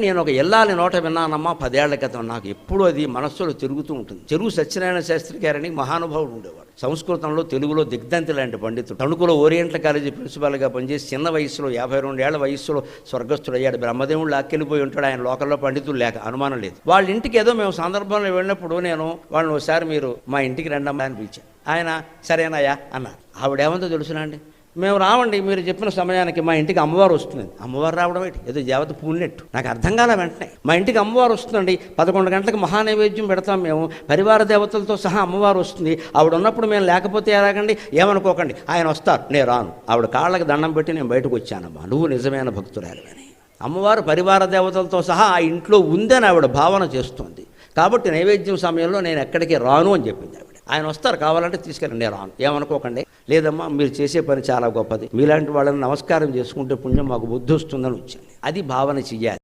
నేను ఒక ఎల్లాలి నోట విన్నానమ్మా 10 ఏళ్ల క్రితం. నాకు ఎప్పుడూ అది మనస్సులో తిరుగుతూ ఉంటుంది. చెరువు సత్యనారాయణ శాస్త్రి గారని మహానుభావుడు ఉండేవాడు. సంస్కృతంలో తెలుగులో దిగ్ధంతి లాంటి పండితుడు. తణుకులో ఓరియంటల్ కాలేజీ ప్రిన్సిపాల్గా పనిచేసి చిన్న వయసులో 52 ఏళ్ల వయస్సులో స్వర్గస్థుడయ్యాడు. బ్రహ్మదేవుడు లాక్కెళ్ళిపోయి ఉంటాడు. ఆయన లోకల్లో పండితులు లేక అనుమానం లేదు. వాళ్ళ ఇంటికి ఏదో మేము సందర్భంలో వెళ్ళినప్పుడు నేను వాళ్ళని ఒకసారి మీరు మా ఇంటికి రండమ్మా అని పిలిచాను. ఆయన సరేనాయా అన్నారు. ఆవిడేమందో తెలుసునా అండి, మేము రావండి, మీరు చెప్పిన సమయానికి మా ఇంటికి అమ్మవారు వస్తుంది. అమ్మవారు రావడం ఏంటి, ఏదో దేవత పూనినట్టు. నాకు అర్థం కాలే. వెంటనే మా ఇంటికి అమ్మవారు వస్తుందండి, 11 గంటలకు మహానైవేద్యం పెడతాం మేము, పరివార దేవతలతో సహా అమ్మవారు వస్తుంది. ఆవిడ ఉన్నప్పుడు మేము లేకపోతే ఎలాగండి, ఏమనుకోకండి, ఆయన వస్తారు, నేను రాను. ఆవిడ కాళ్ళకి దండం పెట్టి నేను బయటకు వచ్చానమ్మా, నువ్వు నిజమైన భక్తురాలివని. అమ్మవారు పరివార దేవతలతో సహా ఆ ఇంట్లో ఉందని ఆవిడ భావన చేస్తుంది. కాబట్టి నైవేద్యం సమయంలో నేను ఎక్కడికి రాను అని చెప్పింది ఆవిడ. ఆయన వస్తారు, కావాలంటే తీసుకెళ్ళండి, నేను రాను, ఏమనుకోకండి. లేదమ్మా, మీరు చేసే పని చాలా గొప్పది, మీలాంటి వాళ్ళని నమస్కారం చేసుకుంటే పుణ్యం మాకు బుద్ధి వస్తుందని వచ్చింది. అది భావన చెయ్యాలి.